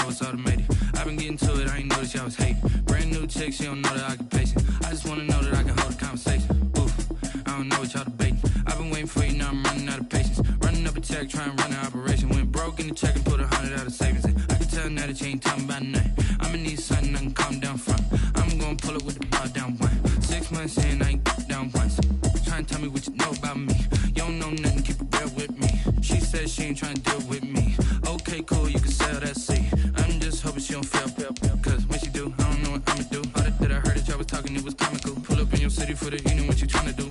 know it's automated. I've been getting to it, I ain't noticed y'all was hating. Brand new chick, she don't know the occupation. I just wanna know that I can hold a conversation. Oof, I don't know what y'all debating. I've been waiting for you, now I'm running out of patience. Running up a check, trying to run an operation. Went broke in the check and put 100 out of savings in. I can tell now that you ain't talking about nothing. I'ma need something I can calm down from. I'm gonna pull it with the bar down one. 6 months in, I ain't down once. Trying to tell me what you know about me. You don't know nothing, keep it real with me. She said she ain't trying to deal with me. Okay, cool, you can sell that seat. I'm just hoping she don't fail. Cause when she do, I don't know what I'ma do. All that I heard that y'all was talking, it was comical. Pull up in your city for the evening, what you trying to do?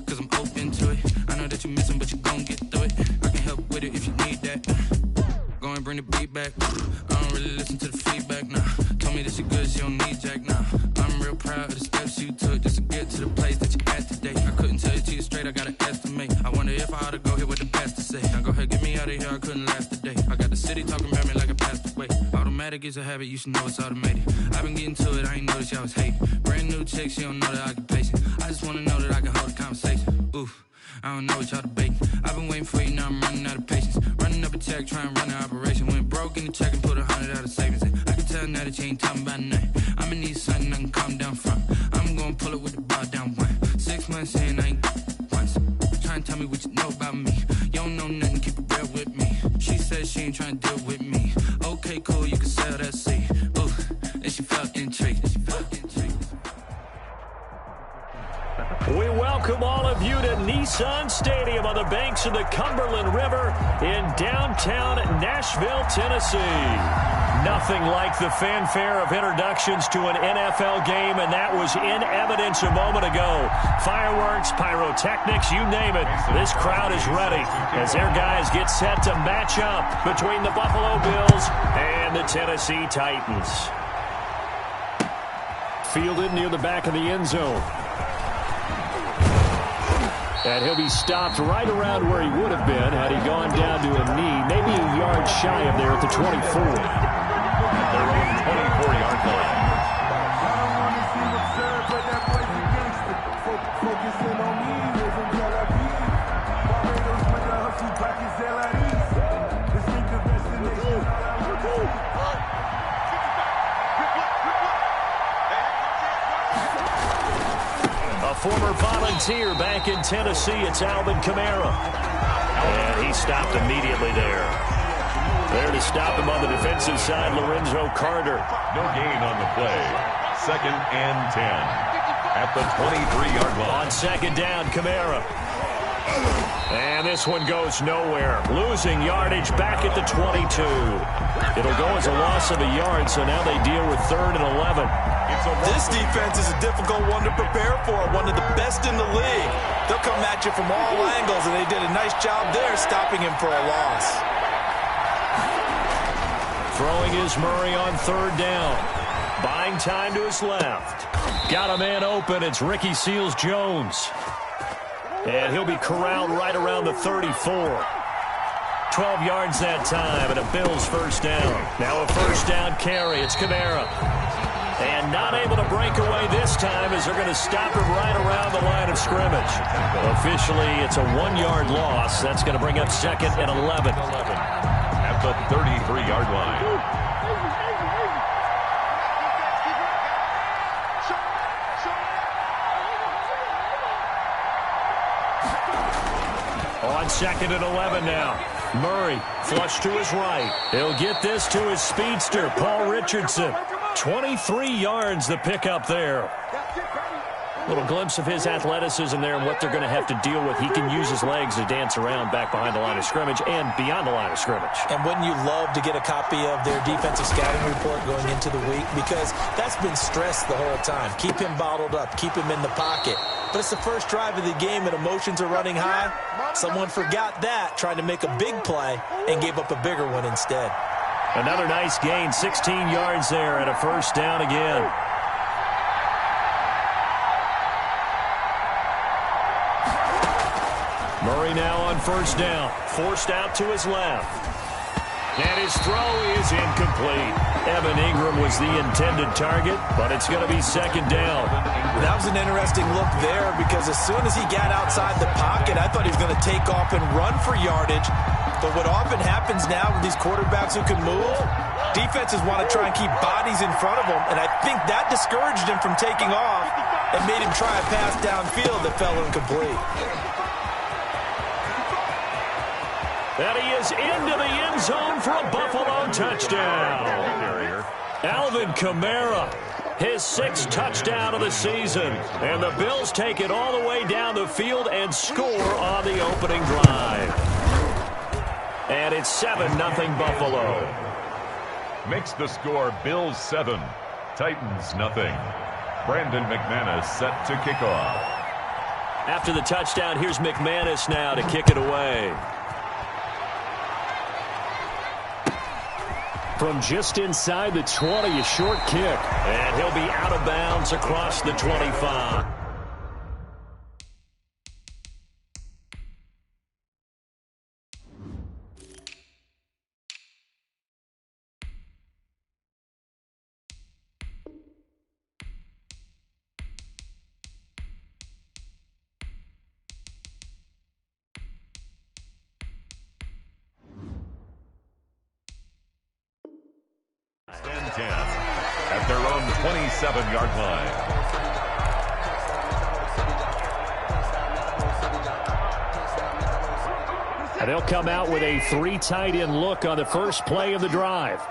Cause I'm open to it. I know that you missing, but you gon' get through it. I can help with it if you need that. Go and bring the beat back. I don't really listen to the feedback, nah. Told me that she good, she don't need Jack, nah. I'm real proud of the steps you took just to get to the place that you at today. I couldn't tell it to you straight, I gotta estimate. I wonder if I ought to go here with the pastor say. Now go ahead, get me out of here, I couldn't last a day. I got the city talking about me like I passed away. Automatic is a habit, you should know it's automated. I've been getting to it, I ain't noticed y'all was hating. Brand new chick, she don't know the occupation. I just wanna know that I can hold a conversation. Oof, I don't know what y'all debating. I've been waiting for you, now I'm running out of patience. Running up a check, trying to run an operation. Went broke in the check and put 100 out of savings in. I can tell now that you ain't talking about nothing. I'ma need something I can calm down from. I'm gonna pull it with the bar down one. 6 months in, I ain't once. Trying to tell me what you know about me. You don't know nothing, keep it real with me. She said she ain't trying to deal with me. Okay, cool, you can sell that seat. Ooh, and she felt intrigued. We welcome all of you to Nissan Stadium on the banks of the Cumberland River in downtown Nashville, Tennessee. Nothing like the fanfare of introductions to an NFL game, and that was in evidence a moment ago. Fireworks, pyrotechnics, you name it. This crowd is ready as their guys get set to match up between the Buffalo Bills and the Tennessee Titans. Fielded near the back of the end zone. And he'll be stopped right around where he would have been had he gone down to a knee, maybe a yard shy of there at the 24. Their own 24-yard line. Former volunteer back in Tennessee, it's Alvin Kamara. And he stopped immediately there. There to stop him on the defensive side, Lorenzo Carter. No gain on the play. 2nd and 10 at the 23-yard line. On second down, Kamara. And this one goes nowhere. Losing yardage back at the 22. It'll go as a loss of a yard, so now they deal with 3rd and 11. This defense is a difficult one to prepare for, one of the best in the league. They'll come at you from all angles, and they did a nice job there stopping him for a loss. Throwing is Murray on 3rd down. Buying time to his left. Got a man open. It's Ricky Seals-Jones. And he'll be corralled right around the 34. 12 yards that time, and a Bills first down. Now a first down carry. It's Kamara. And not able to break away this time as they're going to stop him right around the line of scrimmage. Officially, it's a 1-yard loss. That's going to bring up 2nd and 11. At the 33-yard line. On 2nd and 11 now. Murray, flush to his right. He'll get this to his speedster, Paul Richardson. 23 yards the pickup there. Little glimpse of his athleticism there and what they're going to have to deal with. He can use his legs to dance around back behind the line of scrimmage and beyond the line of scrimmage. And wouldn't you love to get a copy of their defensive scouting report going into the week? Because that's been stressed the whole time. Keep him bottled up. Keep him in the pocket. But it's the first drive of the game and emotions are running high. Someone forgot that, trying to make a big play, and gave up a bigger one instead. Another nice gain, 16 yards there, and a first down again. Murray now on first down, forced out to his left. And his throw is incomplete. Evan Ingram was the intended target, but it's going to be 2nd down. That was an interesting look there because as soon as he got outside the pocket, I thought he was going to take off and run for yardage. But what often happens now with these quarterbacks who can move, defenses want to try and keep bodies in front of them, and I think that discouraged him from taking off and made him try a pass downfield that fell incomplete. And he is into the end zone for a Buffalo touchdown. Alvin Kamara, his 6th touchdown of the season. And the Bills take it all the way down the field and score on the opening drive. And it's 7-0 Buffalo. Makes the score Bills 7, Titans nothing. Brandon McManus set to kick off. After the touchdown, here's McManus now to kick it away. From just inside the 20, a short kick. And he'll be out of bounds across the 25. At their own 27-yard line. And they'll come out with a 3 tight end look on the first play of the drive.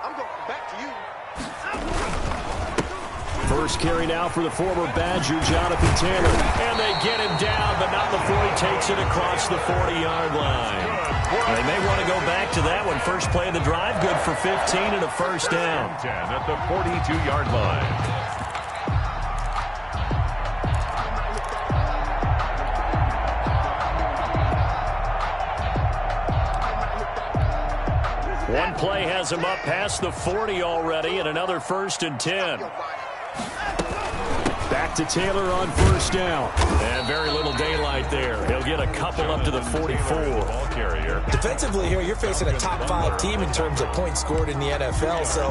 First carry now for the former Badger, Jonathan Taylor. And they get him down, but not before he takes it across the 40-yard line. They may want to go back to that one. First play of the drive, good for 15 and a first down. 10 at the 42-yard line. One play has him up past the 40 already, and another 1st and 10. Back to Taylor on first down. And very little daylight there. He'll get a couple up to the 44. Ball carrier. Defensively here, you're facing a top 5 team in terms of points scored in the NFL. So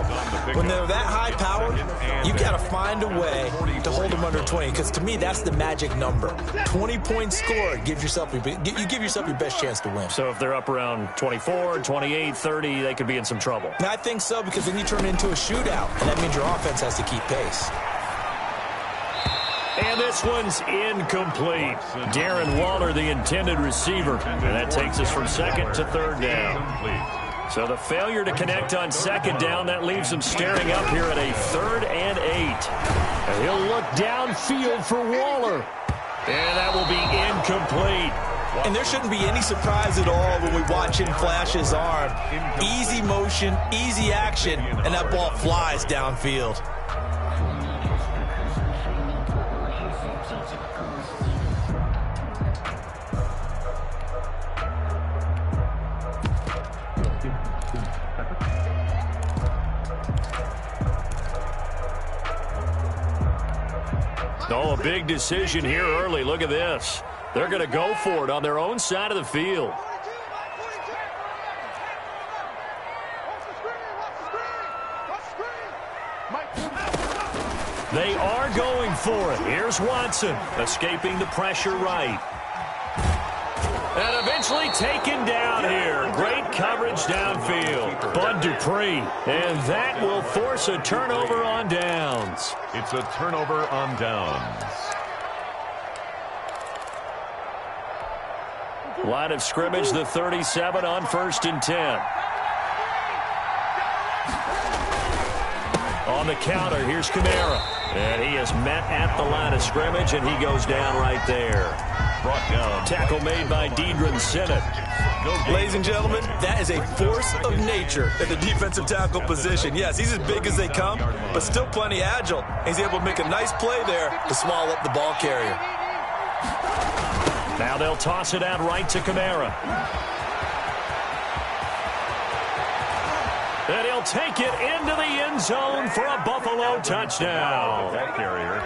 when they're that high powered, you've got to find a way to hold them under 20. Because to me, that's the magic number. 20 points scored gives yourself you give yourself your best chance to win. So if they're up around 24, 28, 30, they could be in some trouble. And I think so, because then you turn it into a shootout, and that means your offense has to keep pace. And this one's incomplete. Darren Waller, the intended receiver. And that takes us from 2nd to 3rd down. So the failure to connect on 2nd down, that leaves him staring up here at a 3rd and 8. And he'll look downfield for Waller. And that will be incomplete. And there shouldn't be any surprise at all when we watch him flash his arm. Easy motion, easy action, and that ball flies downfield. Oh, a big decision here early. Look at this. They're going to go for it on their own side of the field. They are going for it. Here's Watson, escaping the pressure right. And eventually taken down here. Great coverage downfield. Bud Dupree. And that will force a turnover on downs. It's a turnover on downs. Line of scrimmage, the 37 on 1st and 10. On the counter, here's Kamara. And he is met at the line of scrimmage, and he goes down right there. Brought down. Tackle made by Deidron Sinnott. Ladies and gentlemen, that is a force of nature at the defensive tackle position. Yes, he's as big as they come, but still plenty agile. He's able to make a nice play there to swallow up the ball carrier. Now they'll toss it out right to Kamara. And he'll take it into the end zone for a Buffalo touchdown.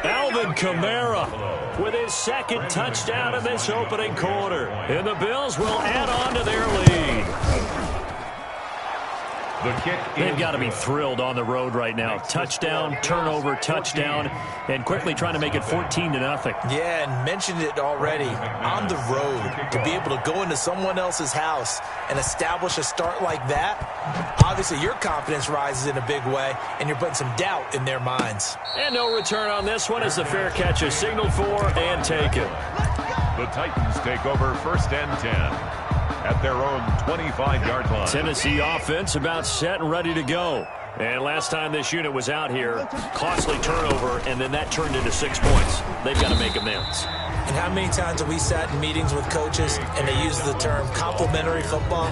Alvin Kamara with his 2nd touchdown in this opening quarter. And the Bills will add on to their lead. They've got to be thrilled on the road right now. Touchdown, turnover, touchdown, and quickly trying to make it 14-0. Yeah, and mentioned it already. On the road, to be able to go into someone else's house and establish a start like that, obviously your confidence rises in a big way, and you're putting some doubt in their minds. And no return on this one as the fair catch is signaled for and taken. The Titans take over 1st and 10 at their own 25-yard line. Tennessee offense about set and ready to go. And last time this unit was out here, costly turnover, and then that turned into 6 points. They've got to make amends. And how many times have we sat in meetings with coaches and they use the term complementary football?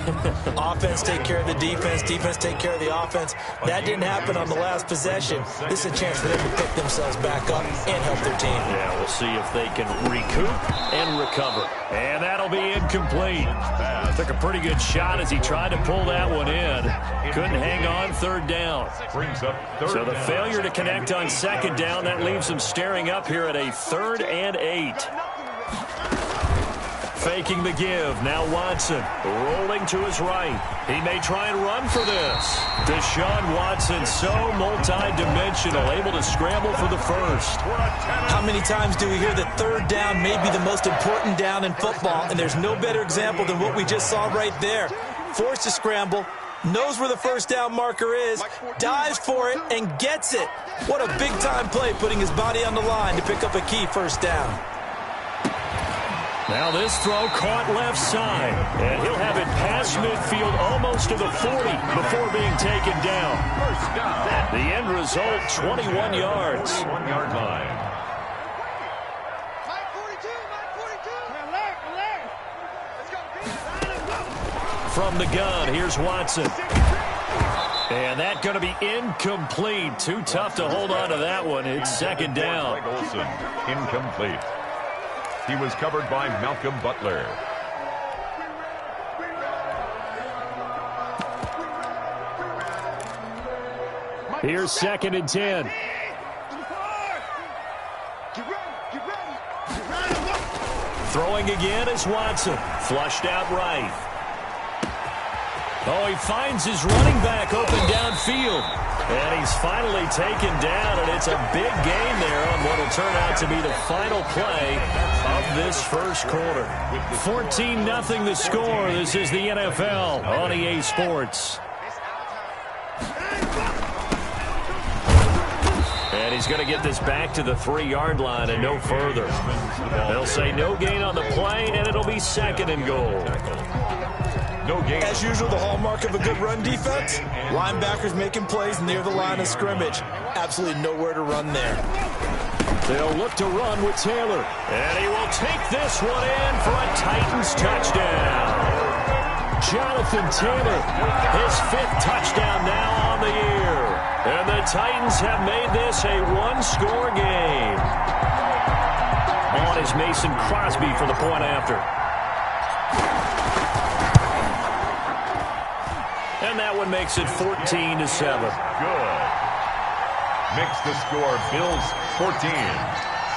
Offense take care of the defense, defense take care of the offense. That didn't happen on the last possession. This is a chance for them to pick themselves back up and help their team. Yeah, we'll see if they can recoup and recover. And that'll be incomplete. Took a pretty good shot as he tried to pull that one in. Couldn't hang on 3rd down. So the failure to connect on 2nd down, that leaves him staring up here at a 3rd and 8. Faking the give. Now Watson rolling to his right. He may try and run for this. Deshaun Watson, so multi-dimensional, able to scramble for the first. How many times do we hear that 3rd down may be the most important down in football, and there's no better example than what we just saw right there. Forced to scramble, knows where the 1st down marker is, dives for it, and gets it. What a big-time play, putting his body on the line to pick up a key 1st down. Now this throw caught left side, and he'll have it past midfield almost to the 40 before being taken down. The end result, 21 yards. 1-yard line. From the gun, here's Watson. And that's going to be incomplete. Too tough to hold on to that one. It's 2nd down. Greg Olsen, incomplete. He was covered by Malcolm Butler. Here's 2nd and 10. Throwing again is Watson. Flushed out right. Oh, he finds his running back open downfield. And he's finally taken down, and it's a big gain there on what will turn out to be the final play of this first quarter. 14-0 the score. This is the NFL on EA Sports. And he's going to get this back to the 3-yard line and no further. They'll say no gain on the play, and it'll be 2nd and goal. No gain. As usual, the hallmark of a good run defense, linebackers making plays near the line of scrimmage. Absolutely nowhere to run there. They'll look to run with Taylor. And he will take this one in for a Titans touchdown. Jonathan Taylor, his 5th touchdown now on the year. And the Titans have made this a 1-score game. On is Mason Crosby for the point after. And that one makes it 14-7. Good. Makes the score Bills 14,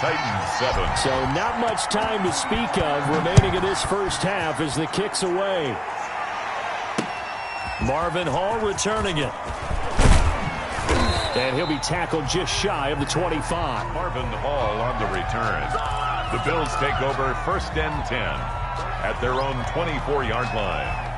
Titans 7. So not much time to speak of remaining in this first half as the kick's away. Marvin Hall returning it. And he'll be tackled just shy of the 25. Marvin Hall on the return. The Bills take over 1st and 10 at their own 24-yard line.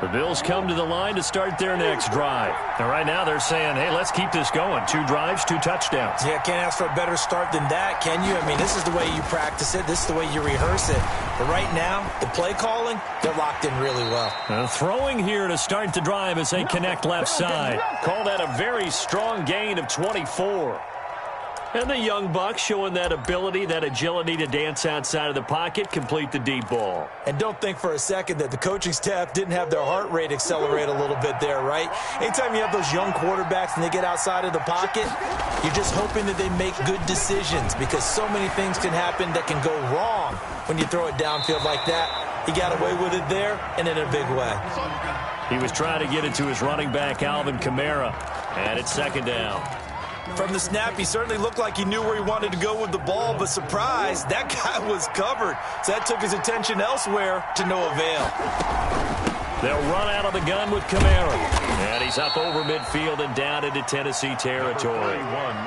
The Bills come to the line to start their next drive. And right now they're saying, hey, let's keep this going. 2 drives, 2 touchdowns. Yeah, can't ask for a better start than that, can you? I mean, this is the way you practice it. This is the way you rehearse it. But right now, the play calling, they're locked in really well. Throwing here to start the drive as they connect left side. Call that a very strong gain of 24. And the young buck showing that ability, that agility to dance outside of the pocket, complete the deep ball. And don't think for a second that the coaching staff didn't have their heart rate accelerate a little bit there, right? Anytime you have those young quarterbacks and they get outside of the pocket, you're just hoping that they make good decisions because so many things can happen that can go wrong when you throw it downfield like that. He got away with it there and in a big way. He was trying to get it to his running back, Alvin Kamara, and it's 2nd down. From the snap, he certainly looked like he knew where he wanted to go with the ball, but surprise, that guy was covered. So that took his attention elsewhere to no avail. They'll run out of the gun with Kamara. And he's up over midfield and down into Tennessee territory.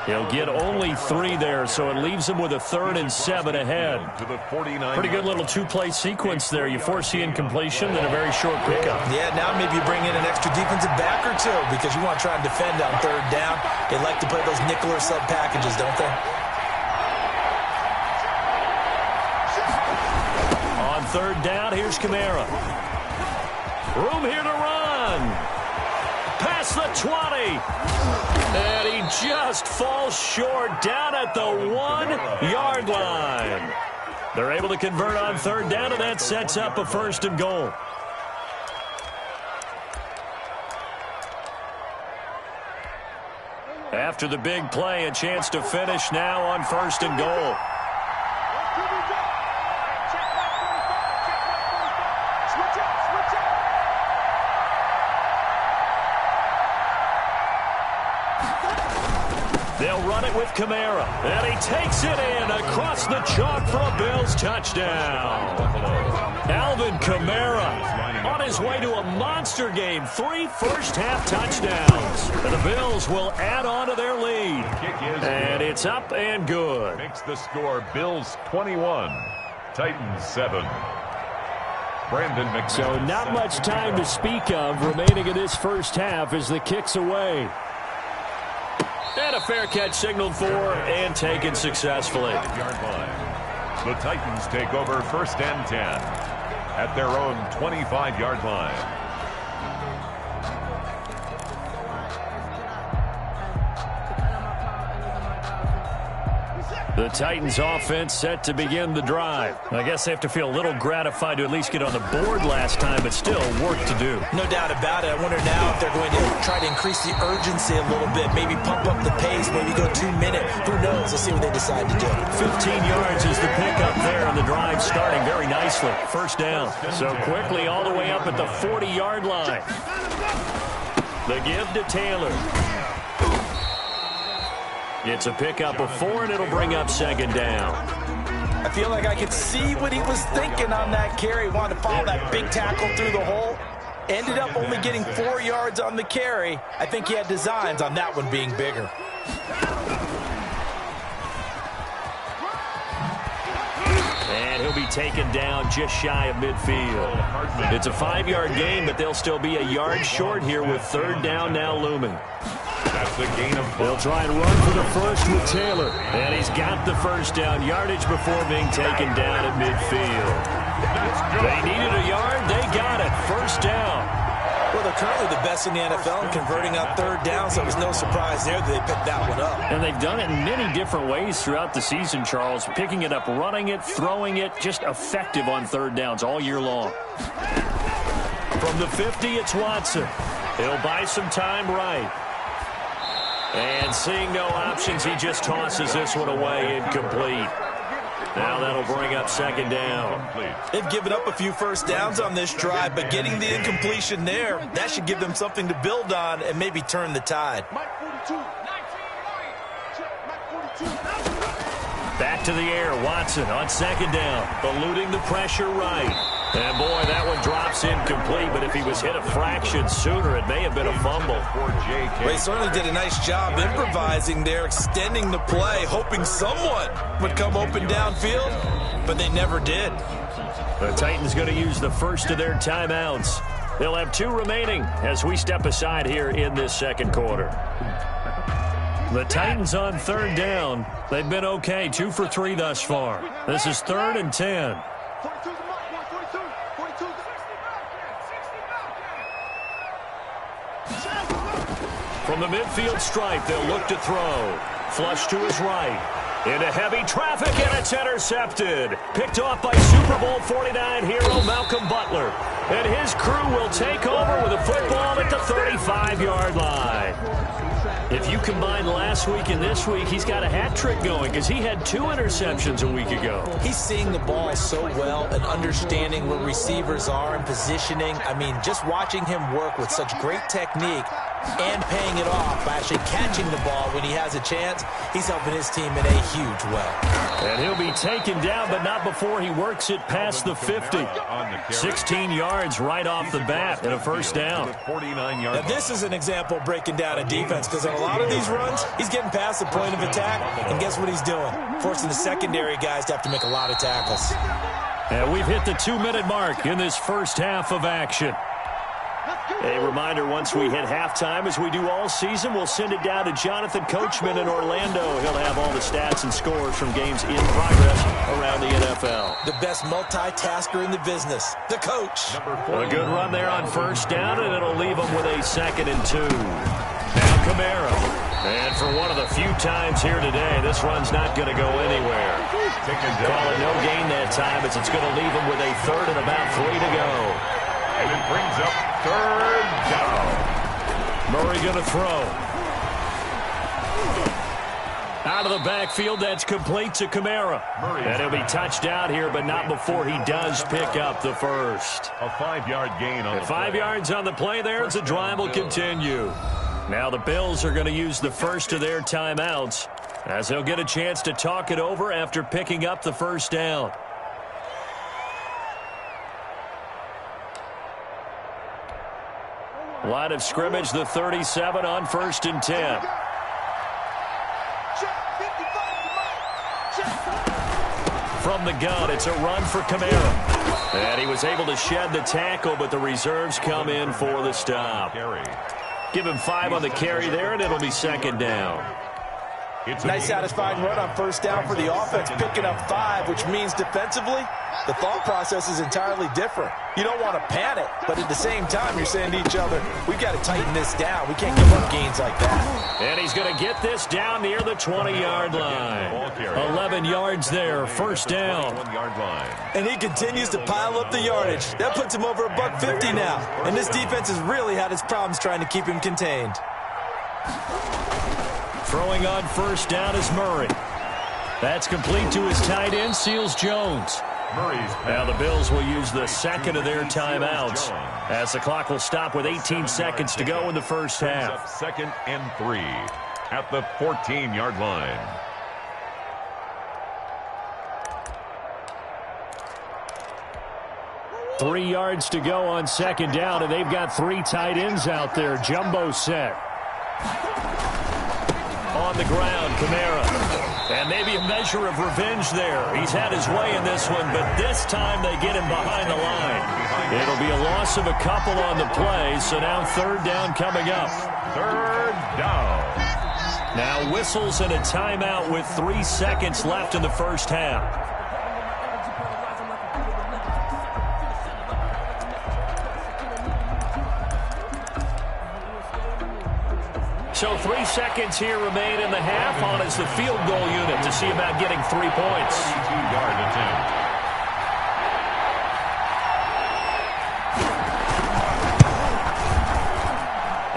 He'll get only 3 there, so it leaves him with a 3rd and 7 ahead. Pretty good little 2-play sequence there. You foresee incompletion, then a very short pickup. Yeah, now maybe you bring in an extra defensive back or 2 because you want to try and defend on 3rd down. They like to play those nickel or sub packages, don't they? On 3rd down, here's Kamara. Room here to run. Past the 20. And he just falls short down at the 1-yard line. They're able to convert on 3rd down, and that sets up a 1st and goal. After the big play, a chance to finish now on 1st and goal. They'll run it with Kamara, and he takes it in across the chalk for a Bills touchdown. Alvin Kamara on his way to a monster game. 3 first-half touchdowns. And the Bills will add on to their lead. And it's up and good. Makes the score Bills 21, Titans 7. Brandon McManus. So not much time to speak of remaining in this first half as the kick's away. And a fair catch signaled for and taken successfully. The Titans take over 1st and 10 at their own 25-yard line. The Titans offense set to begin the drive. I guess they have to feel a little gratified to at least get on the board last time, but still work to do. No doubt about it. I wonder now if they're going to try to increase the urgency a little bit, maybe pump up the pace, maybe go 2-minute. Who knows? Let's see what they decide to do. 15 yards is the pickup there, and the drive starting very nicely. 1st down. So quickly all the way up at the 40-yard line. The give to Taylor. It's a pickup of 4, and it'll bring up 2nd down. I feel like I could see what he was thinking on that carry. Wanted to follow that big tackle through the hole. Ended up only getting 4 yards on the carry. I think he had designs on that one being bigger. And he'll be taken down just shy of midfield. It's a 5-yard gain, but they'll still be a yard short here with 3rd down now looming. That's the gain of 4. They'll try and run for the 1st with Taylor. And he's got the 1st down yardage before being taken down at midfield. They needed a yard. They got it. 1st down. Well, they're currently the best in the NFL in converting on 3rd down, so it was no surprise there that they picked that one up. And they've done it in many different ways throughout the season, Charles. Picking it up, running it, throwing it, just effective on 3rd downs all year long. From the 50, it's Watson. He'll buy some time right. And seeing no options, he just tosses this one away incomplete. Now that'll bring up 2nd down. They've given up a few 1st downs on this drive, but getting the incompletion there, that should give them something to build on and maybe turn the tide. Back to the air, Watson on 2nd down, eluding the pressure right. And boy, that one drops incomplete, but if he was hit a fraction sooner, it may have been a fumble. They certainly did a nice job improvising there, extending the play, hoping someone would come open downfield, but they never did. The Titans going to use the 1st of their timeouts. They'll have 2 remaining as we step aside here in this 2nd quarter. The Titans on 3rd down. They've been okay, 2 for 3 thus far. This is 3rd and 10. From the midfield stripe, they'll look to throw. Flush to his right. Into heavy traffic, and it's intercepted. Picked off by Super Bowl 49 hero Malcolm Butler. And his crew will take over with a football at the 35-yard line. If you combine last week and this week, he's got a hat trick going because he had 2 interceptions a week ago. He's seeing the ball so well and understanding where receivers are and positioning. I mean, just watching him work with such great technique, and paying it off by actually catching the ball when he has a chance. He's helping his team in a huge way. And he'll be taken down, but not before he works it past the 50. 16 yards right off the bat and a first down. Now, this is an example of breaking down a defense, because on a lot of these runs, he's getting past the point of attack, and guess what he's doing? Forcing the secondary guys to have to make a lot of tackles. And we've hit the 2-minute mark in this first half of action. A reminder, once we hit halftime, as we do all season, we'll send it down to Jonathan Coachman in Orlando. He'll have all the stats and scores from games in progress around the NFL. The best multitasker in the business, the coach. A good run there on first down, and it'll leave them with a 2nd and 2. Now Kamara. And for one of the few times here today, this run's not going to go anywhere. Call it no gain that time, as it's going to leave them with a 3rd and about 3 to go. And it brings up 3rd down. Murray going to throw. Out of the backfield, that's complete to Kamara. And he'll be touched out here, but not before he does pick up the first. A 5-yard gain on the 5 yards on the play there as the drive will continue. Now the Bills are going to use the first of their timeouts, as they'll get a chance to talk it over after picking up the first down. Line of scrimmage, the 37 on 1st and 10. From the gun, it's a run for Kamara. And he was able to shed the tackle, but the reserves come in for the stop. Give him 5 on the carry there, and it'll be 2nd down. Nice satisfying run on first down for the offense, picking up 5, which means defensively, the thought process is entirely different. You don't want to panic, but at the same time, you're saying to each other, we've got to tighten this down. We can't give up gains like that. And he's going to get this down near the 20-yard line. 11 yards there, first down. And he continues to pile up the yardage. That puts him over $150 now. And this defense has really had its problems trying to keep him contained. Throwing on first down is Murray. That's complete to his tight end, Seals-Jones. Now the Bills will use the 2nd of their timeouts, as the clock will stop with 18 seconds to go in the first half. 2nd and 3 at the 14-yard line. Three yards to go on 2nd down, and they've got 3 tight ends out there. Jumbo set. On the ground, Kamara. And maybe a measure of revenge there. He's had his way in this one, but this time they get him behind the line. It'll be a loss of a couple on the play, so now 3rd down coming up. 3rd down. Now whistles and a timeout with 3 seconds left in the first half. So 3 seconds here remain in the half. On is the field goal unit to see about getting 3 points. 32-yard attempt.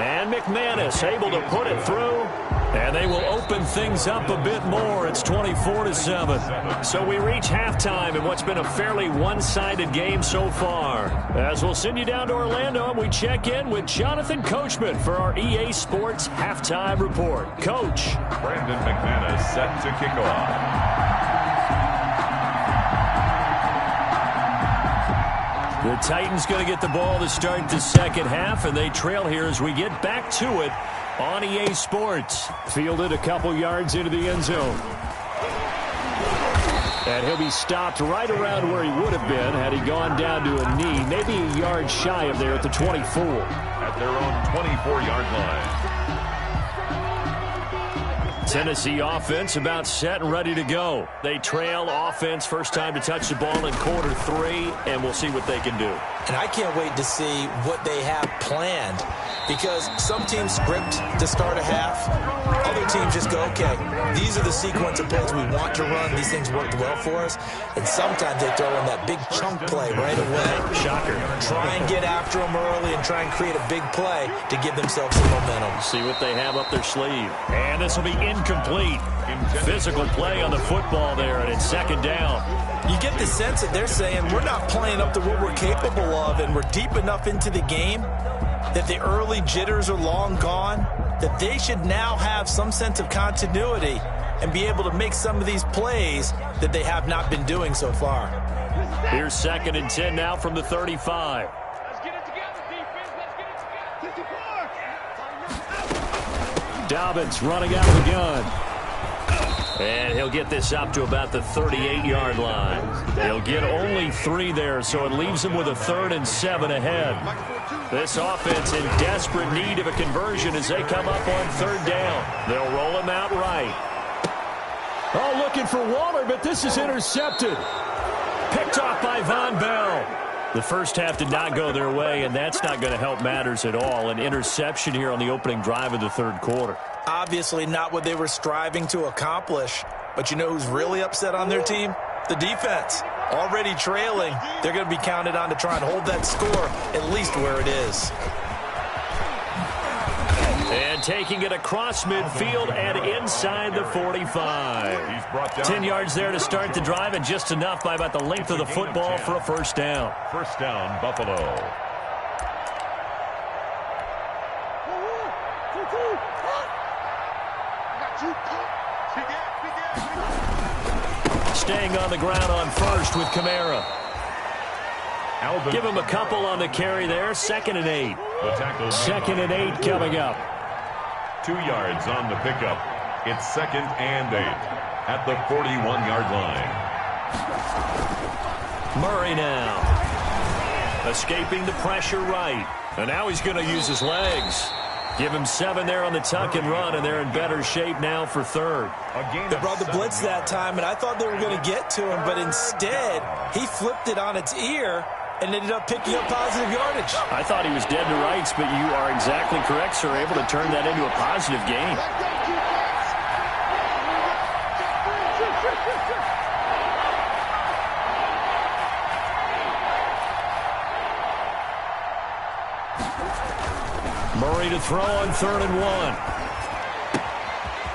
And McManus able to put it through. And they will open things up a bit more. It's 24-7. So we reach halftime in what's been a fairly one-sided game so far. As we'll send you down to Orlando, and we check in with Jonathan Coachman for our EA Sports Halftime Report. Coach. Brandon McManus set to kick off. The Titans going to get the ball to start the second half, and they trail here as we get back to it on EA Sports. Fielded a couple yards into the end zone. And he'll be stopped right around where he would have been had he gone down to a knee, maybe a yard shy of there at the 24. At their own 24-yard line. Tennessee offense about set and ready to go. They trail offense, first time to touch the ball in quarter 3, and we'll see what they can do. And I can't wait to see what they have planned, because some teams script to start a half. Other teams just go, okay, these are the sequence of plays we want to run. These things worked well for us. And sometimes they throw in that big chunk play right away. Shocker. Try and get after them early and try and create a big play to give themselves some momentum. See what they have up their sleeve. And this will be incomplete. Physical play on the football there, and it's second down. You get the sense that they're saying we're not playing up to what we're capable of, and we're deep enough into the game that the early jitters are long gone, that they should now have some sense of continuity and be able to make some of these plays that they have not been doing so far. Here's 2nd and 10 now from the 35. Let's get it together, defense. Let's get it together. Dobbins running out of the gun. And he'll get this up to about the 38-yard line. He'll get only 3 there, so it leaves him with a 3rd and 7 ahead. This offense in desperate need of a conversion as they come up on 3rd down. They'll roll him out right. Oh, looking for Waller, but this is intercepted. Picked off by Von Bell. The first half did not go their way, and that's not going to help matters at all. An interception here on the opening drive of the 3rd quarter. Obviously not what they were striving to accomplish. But you know who's really upset on their team? The defense. Already trailing. They're going to be counted on to try and hold that score at least where it is. And taking it across midfield and inside the 45. 10 yards there to start the drive, and just enough by about the length of the football for a first down. First down, Buffalo. Staying on the ground on first with Kamara. Alvin. Give him a couple on the carry there. 2nd and 8. The tackle. 2nd and 8 coming up. 2 yards on the pickup. It's 2nd and 8 at the 41-yard line. Murray now. Escaping the pressure right. And now he's going to use his legs. Give him 7 there on the tuck and run, and they're in better shape now for 3rd. They brought the blitz that time, and I thought they were going to get to him, but instead he flipped it on its ear and ended up picking up positive yardage. I thought he was dead to rights, but you are exactly correct, sir. Able to turn that into a positive gain. Murray to throw on 3rd and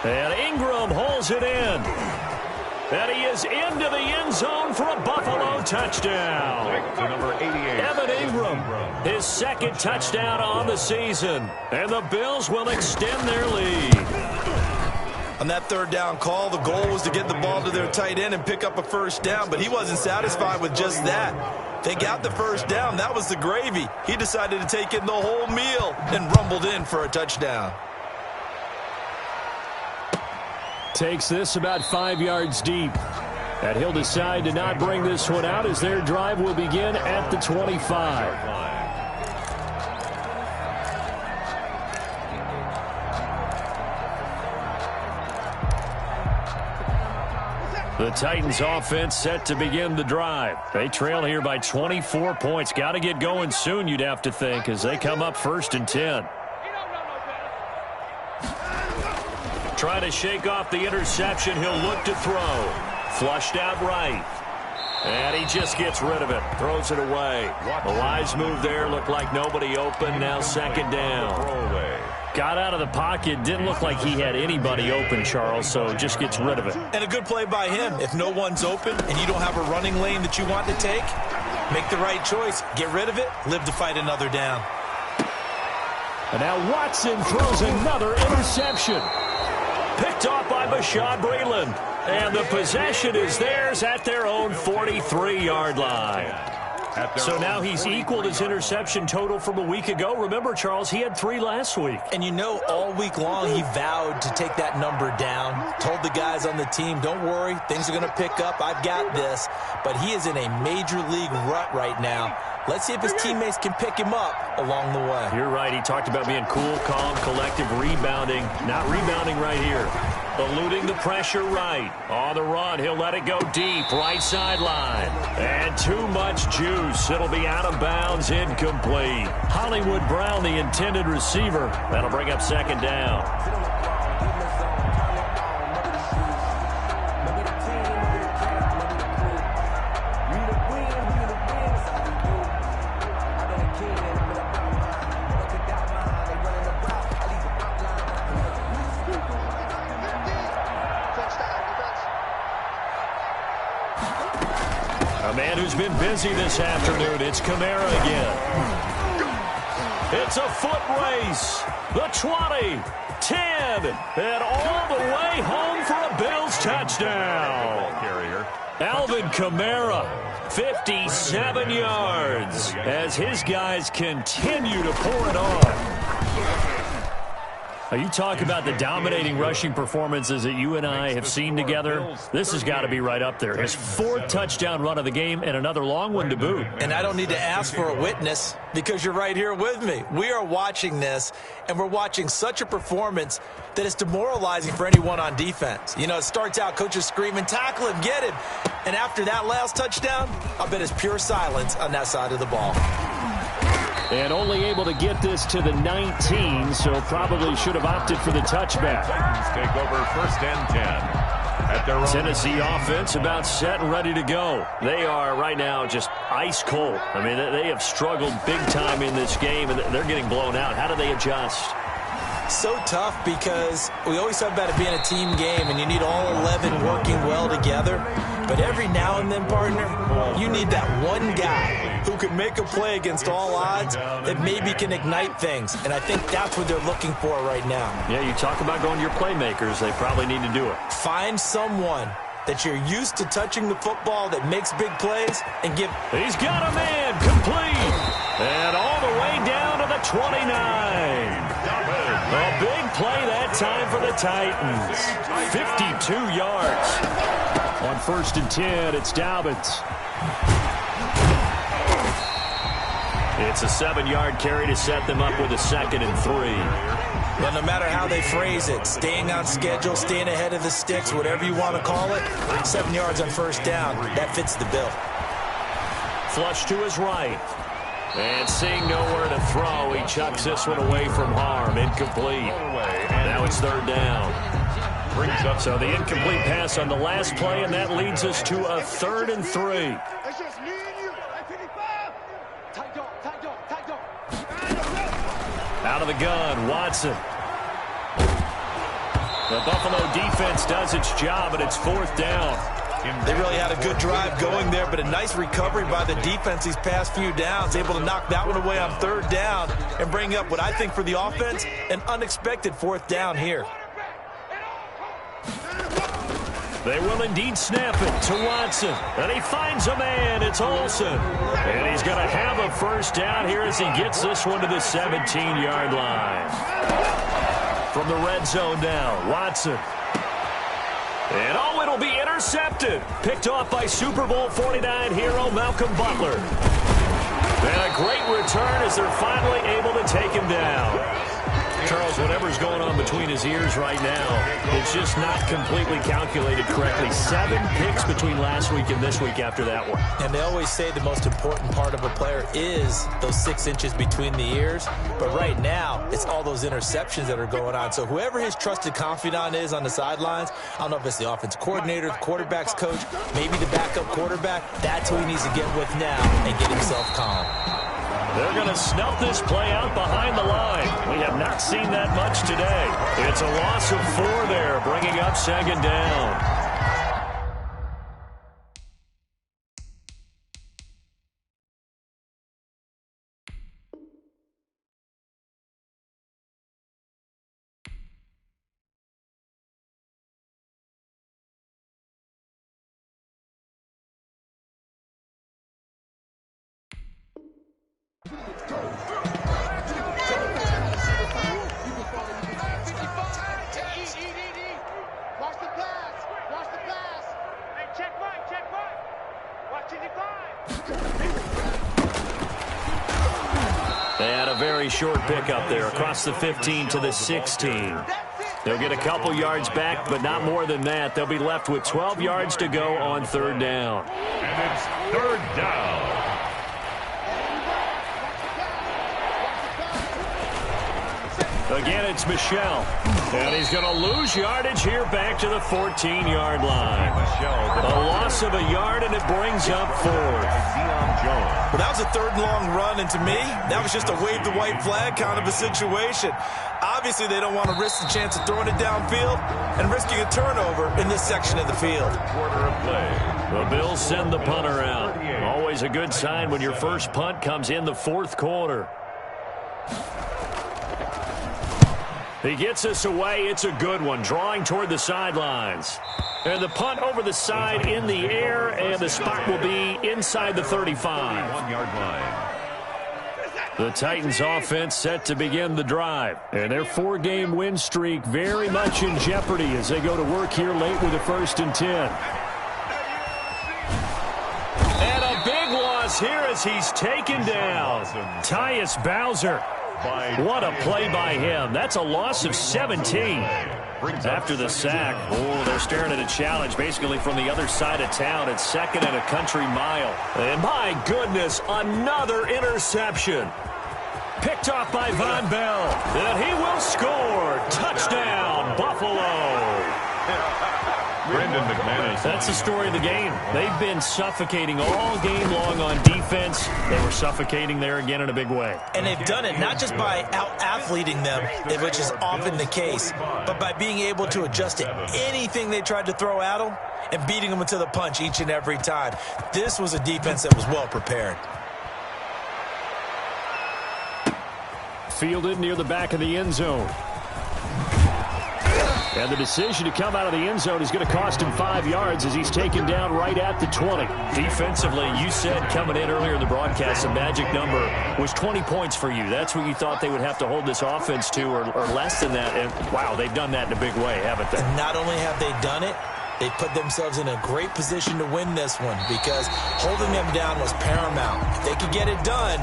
1. And Ingram holds it in. And he is into the end zone for a Buffalo touchdown. To number 88. Evan Ingram, his 2nd touchdown on the season. And the Bills will extend their lead. On that 3rd down call, the goal was to get the ball to their tight end and pick up a first down, but he wasn't satisfied with just that. They got the first down. That was the gravy. He decided to take in the whole meal and rumbled in for a touchdown. Takes this about 5 yards deep. And he'll decide to not bring this one out as their drive will begin at the 25. The Titans offense set to begin the drive. They trail here by 24 points. Got to get going soon, you'd have to think, as they come up 1st and 10. Try to shake off the interception. He'll look to throw. Flushed out right. And he just gets rid of it. Throws it away. The wise move there. Looked like nobody open. Now 2nd down. Got out of the pocket. Didn't look like he had anybody open, Charles, so just gets rid of it. And a good play by him. If no one's open and you don't have a running lane that you want to take, make the right choice. Get rid of it. Live to fight another down. And now Watson throws another interception. Picked off by Bashaud Breeland. And the possession is theirs at their own 43-yard line. So now he's equaled his interception total from a week ago. Remember, Charles, he had 3 last week. And you know, all week long he vowed to take that number down. Told the guys on the team, don't worry, things are going to pick up. I've got this. But he is in a major league rut right now. Let's see if his teammates can pick him up along the way. You're right. He talked about being cool, calm, collective, rebounding. Not rebounding right here. Eluding the pressure right. On the run, he'll let it go deep. Right sideline. And too much juice. It'll be out of bounds, incomplete. Hollywood Brown, the intended receiver. That'll bring up 2nd down. A man who's been busy this afternoon. It's Kamara again. It's a foot race. The 20, 10, and all the way home for a Bills touchdown. Alvin Kamara, 57 yards, as his guys continue to pour it on. You talk about the dominating rushing performances that you and I have seen together. This has got to be right up there. His 4th touchdown run of the game and another long one to boot. And I don't need to ask for a witness because you're right here with me. We are watching this, and we're watching such a performance that is demoralizing for anyone on defense. You know, it starts out, coaches screaming, tackle him, get him. And after that last touchdown, I bet it's pure silence on that side of the ball. And only able to get this to the 19, so probably should have opted for the touchback. Titans take over 1st and 10. At their own Tennessee offense about set and ready to go. They are right now just ice cold. I mean, they have struggled big time in this game, and they're getting blown out. How do they adjust? So tough because we always talk about it being a team game, and you need all 11 working well together. But every now and then, partner, you need that one guy who can make a play against all odds that maybe can ignite things. And I think that's what they're looking for right now. Yeah, you talk about going to your playmakers. They probably need to do it. Find someone that you're used to touching the football that makes big plays and give. He's got a man complete. And all the way down to the 29. A big play that time for the Titans. 52 yards. On 1st and 10, it's Dobbins. It's a 7-yard carry to set them up with a 2nd and 3. Well, no matter how they phrase it, staying on schedule, staying ahead of the sticks, whatever you want to call it, 7 yards on 1st down, that fits the bill. Flush to his right. And seeing nowhere to throw, he chucks this one away from harm. Incomplete. Now it's 3rd down. So the incomplete pass on the last play, and that leads us to a 3rd and 3. It's just me and you. At 55. Tight dog. Out of the gun, Watson. The Buffalo defense does its job, and it's 4th down. They really had a good drive going there, but a nice recovery by the defense these past few downs, able to knock that one away on 3rd down and bring up what I think for the offense, an unexpected 4th down here. They will indeed snap it to Watson. And he finds a man. It's Olsen. And he's going to have a 1st down here as he gets this one to the 17-yard line. From the red zone now, Watson. And it'll be intercepted. Picked off by Super Bowl 49 hero Malcolm Butler. And a great return as they're finally able to take him down. Charles, whatever's going on between his ears right now, it's just not completely calculated correctly. 7 picks between last week and this week after that one. And they always say the most important part of a player is those 6 inches between the ears. But right now, it's all those interceptions that are going on. So whoever his trusted confidant is on the sidelines, I don't know if it's the offensive coordinator, the quarterback's coach, maybe the backup quarterback, that's who he needs to get with now and get himself calm. They're going to snuff this play out behind the line. We have not seen that much today. It's a loss of 4 there, bringing up 2nd down. They had a very short pickup there across the 15 to the 16. They'll get a couple yards back, but not more than that. They'll be left with 12 yards to go on 3rd down. And it's 3rd down. Again, it's Michel. And he's going to lose yardage here back to the 14-yard line. A loss of a yard, and it brings up 4th. Well, that was a 3rd and long run, and to me, that was just a wave the white flag kind of a situation. Obviously, they don't want to risk the chance of throwing it downfield and risking a turnover in this section of the field. Quarter of play. The Bills send the punter out. Always a good sign when your first punt comes in the 4th quarter. He gets us away. It's a good one, drawing toward the sidelines. And the punt over the side in the air, and the spot will be inside the 35. 1-yard line. The Titans offense set to begin the drive. And their 4-game win streak very much in jeopardy as they go to work here late with a 1st and 10. And a big loss here as he's taken down. Tyus Bowser. What a play by him. That's a loss of 17. After the sack, they're staring at a challenge basically from the other side of town. It's 2nd and a country mile. And my goodness, another interception. Picked off by Von Bell. And he will score. Touchdown, Buffalo. Brandon McManus. That's the story of the game. They've been suffocating all game long on defense. They were suffocating there again in a big way. And they've done it not just by out-athleting them, which is often the case, but by being able to adjust to anything they tried to throw at them and beating them into the punch each and every time. This was a defense that was well prepared. Fielded near the back of the end zone. And the decision to come out of the end zone is going to cost him 5 yards as he's taken down right at the 20. Defensively, you said coming in earlier in the broadcast, the magic number was 20 points for you. That's what you thought they would have to hold this offense to, or less than that. And, wow, they've done that in a big way, haven't they? And not only have they done it, they put themselves in a great position to win this one because holding them down was paramount. If they could get it done,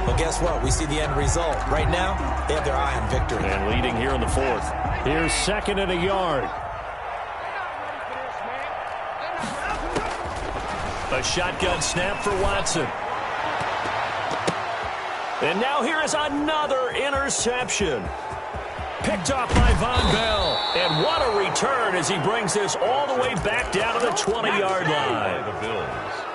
well, guess what? We see the end result. Right now, they have their eye on victory. And leading here in the 4th. Here's 2nd and a yard. A shotgun snap for Watson. And now here is another interception. Picked off by Von Bell. And what a return as he brings this all the way back down to the 20-yard line.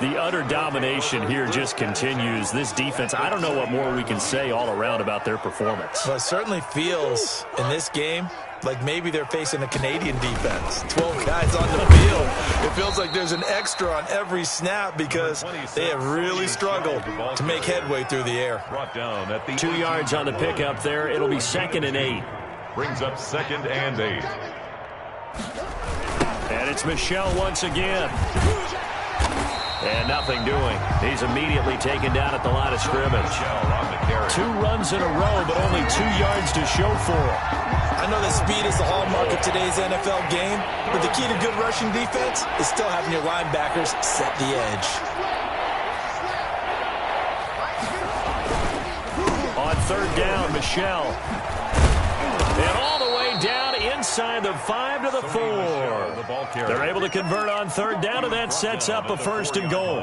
The utter domination here just continues. This defense, I don't know what more we can say all around about their performance. Well, it certainly feels in this game like maybe they're facing a Canadian defense. 12 guys on the field. It feels like there's an extra on every snap because they have really struggled to make headway through the air. 2 yards on the pickup there. It'll be 2nd and 8. Brings up 2nd and 8. And it's Michel once again. And nothing doing. He's immediately taken down at the line of scrimmage. 2 runs in a row, but only 2 yards to show for it. I know that speed is the hallmark of today's NFL game, but the key to good rushing defense is still having your linebackers set the edge. On 3rd down, Michel. And all the way down inside the 5 to the 4. They're able to convert on 3rd down, and that sets up a 1st and goal.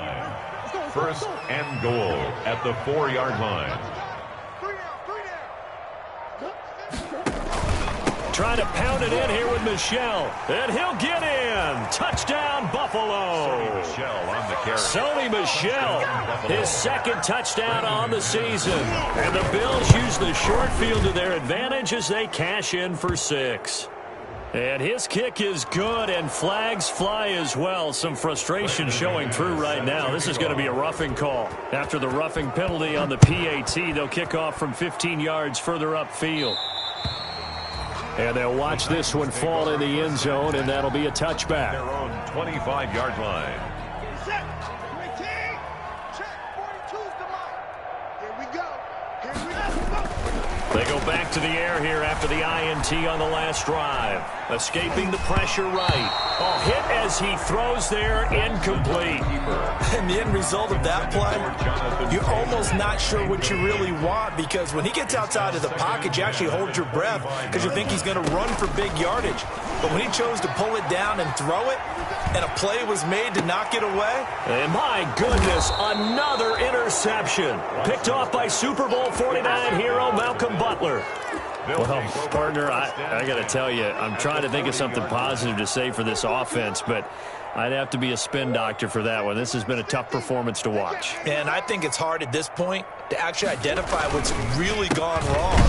1st and goal at the 4-yard line. Trying to pound it in here with Michel. And he'll get in. Touchdown, Buffalo. Sony Michel, his 2nd touchdown on the season. And the Bills use the short field to their advantage as they cash in for 6. And his kick is good, and flags fly as well. Some frustration showing through right now. This is going to be a roughing call. After the roughing penalty on the PAT, they'll kick off from 15 yards further upfield. And they'll watch this one fall in the end zone, and that'll be a touchback. Their own 25-yard line. They go back to the air here after the INT on the last drive. Escaping the pressure right. Oh, hit as he throws there, incomplete. And the end result of that play, you're almost not sure what you really want because when he gets outside of the pocket, you actually hold your breath because you think he's going to run for big yardage. But when he chose to pull it down and throw it, and a play was made to knock it away. And my goodness, another interception. Picked off by Super Bowl 49 hero Malcolm Butler. Well, partner, I got to tell you, I'm trying to think of something positive to say for this offense, but I'd have to be a spin doctor for that one. This has been a tough performance to watch. And I think it's hard at this point to actually identify what's really gone wrong.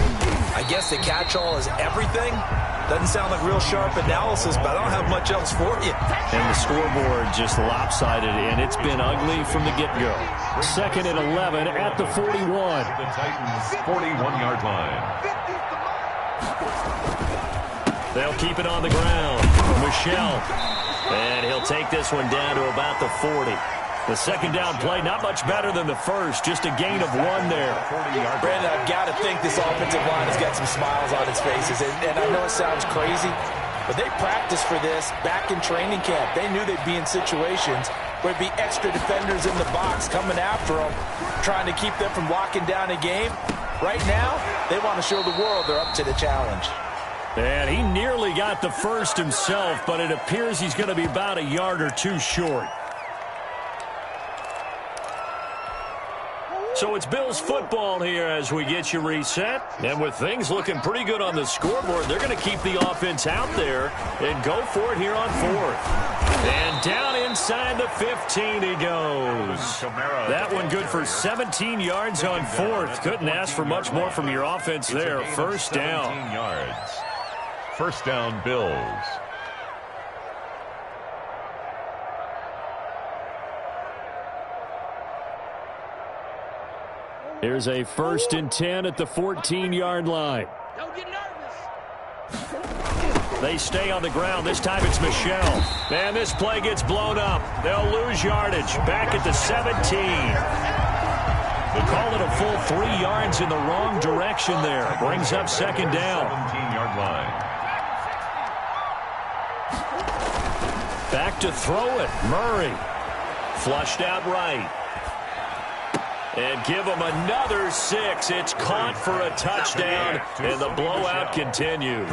I guess the catch-all is everything. Doesn't sound like real sharp analysis, but I don't have much else for you. And the scoreboard just lopsided, and it's been ugly from the get-go. 2nd and 11 at the 41. The Titans' 41-yard line. They'll keep it on the ground. Michel. And he'll take this one down to about the 40. The second down play, not much better than the first. Just a gain of 1 there. Brandon, I've got to think this offensive line has got some smiles on its faces. And I know it sounds crazy, but they practiced for this back in training camp. They knew they'd be in situations where there'd be extra defenders in the box coming after them, trying to keep them from locking down a game. Right now, they want to show the world they're up to the challenge. And he nearly got the first himself, but it appears he's going to be about a yard or 2 short. So it's Bills football here as we get you reset. And with things looking pretty good on the scoreboard, they're going to keep the offense out there and go for it here on 4th. And down inside the 15 he goes. That one good for 17 yards on 4th. Couldn't ask for much more from your offense there. First down. 17 yards. First down, Bills. Here's a 1st and 10 at the 14-yard line. Don't get nervous. They stay on the ground. This time it's Michel. Man, this play gets blown up. They'll lose yardage. Back at the 17. They call it a full 3 yards in the wrong direction there. Brings up second down. 17-yard line. Back to throw it. Murray. Flushed out right. And give them another 6. It's caught for a touchdown, and the blowout continues.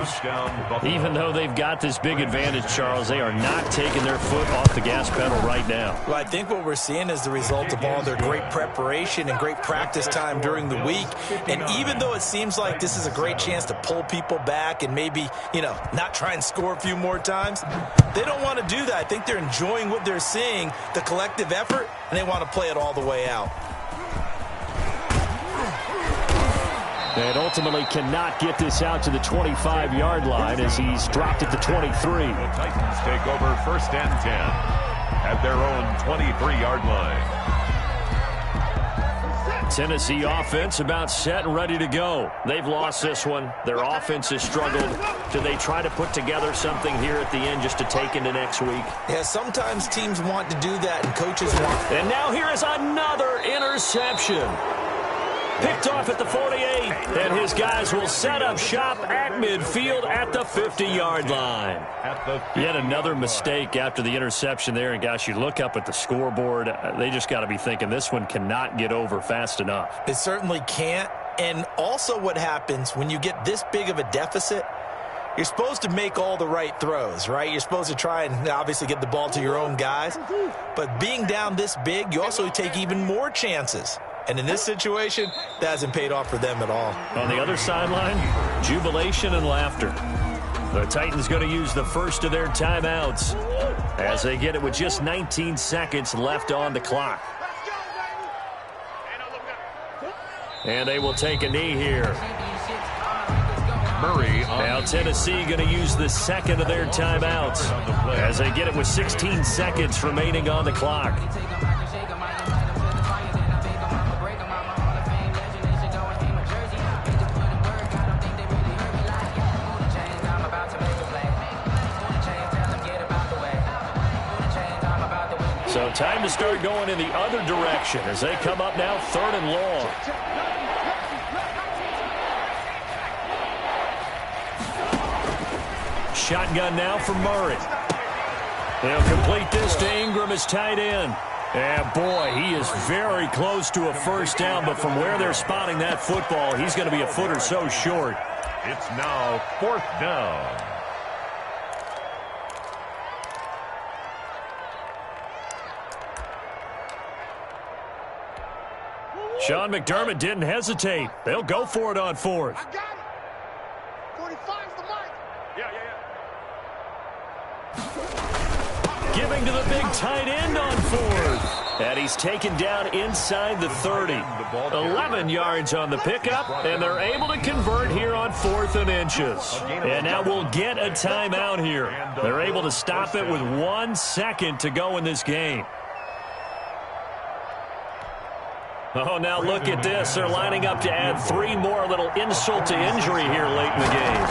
Even though they've got this big advantage, Charles, they are not taking their foot off the gas pedal right now. Well, I think what we're seeing is the result of all their great preparation and great practice time during the week. And even though it seems like this is a great chance to pull people back and maybe, not try and score a few more times, they don't want to do that. I think they're enjoying what they're seeing, the collective effort, and they want to play it all the way out. And ultimately cannot get this out to the 25-yard line as he's dropped at the 23. The Titans take over 1st and 10 at their own 23-yard line. Tennessee offense about set and ready to go. They've lost this one. Their offense has struggled. Do they try to put together something here at the end just to take into next week? Yeah, sometimes teams want to do that and coaches want. And now here is another interception. Picked off at the 48, and his guys will set up shop at midfield at the 50-yard line. Yet another mistake after the interception there, and gosh, you look up at the scoreboard, they just got to be thinking this one cannot get over fast enough. It certainly can't, and also what happens when you get this big of a deficit, you're supposed to make all the right throws, right? You're supposed to try and obviously get the ball to your own guys, but being down this big, you also take even more chances. And in this situation, that hasn't paid off for them at all. On the other sideline, jubilation and laughter. The Titans going to use the first of their timeouts as they get it with just 19 seconds left on the clock. And they will take a knee here. Murray. Now Tennessee going to use the second of their timeouts as they get it with 16 seconds remaining on the clock. So time to start going in the other direction as they come up now 3rd and long. Shotgun now for Murray. They'll complete this to Ingram as tight end. And boy, he is very close to a first down, but from where they're spotting that football, he's going to be a foot or so short. It's now 4th down. Sean McDermott didn't hesitate. They'll go for it on 4th. I got it. 45's the mark. Yeah. Giving to the big tight end on fourth. And he's taken down inside the 30. 11 yards on the pickup, and they're able to convert here on 4th and inches. And now we'll get a timeout here. They're able to stop it with 1 second to go in this game. Oh, now look at this. They're lining up to add 3 more, a little insult to injury here late in the game.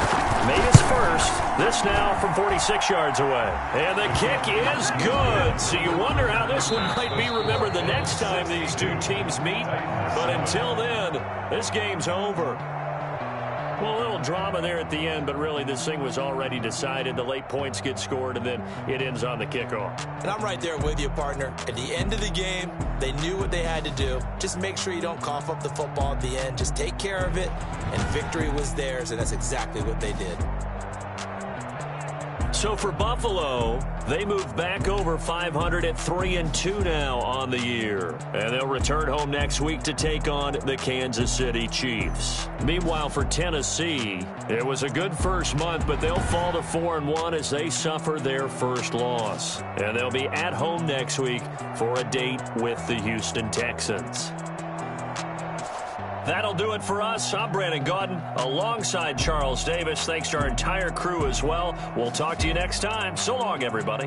Made his first. This now from 46 yards away. And the kick is good. So you wonder how this one might be remembered the next time these two teams meet. But until then, this game's over. Well, a little drama there at the end, but really this thing was already decided. The late points get scored, and then it ends on the kickoff. And I'm right there with you, partner. At the end of the game, they knew what they had to do. Just make sure you don't cough up the football at the end. Just take care of it, and victory was theirs, and that's exactly what they did. So for Buffalo, they move back over 500 at 3-2 now on the year. And they'll return home next week to take on the Kansas City Chiefs. Meanwhile, for Tennessee, it was a good first month, but they'll fall to 4-1 as they suffer their first loss. And they'll be at home next week for a date with the Houston Texans. That'll do it for us. I'm Brandon Gaudin alongside Charles Davis. Thanks to our entire crew as well. We'll talk to you next time. So long, everybody.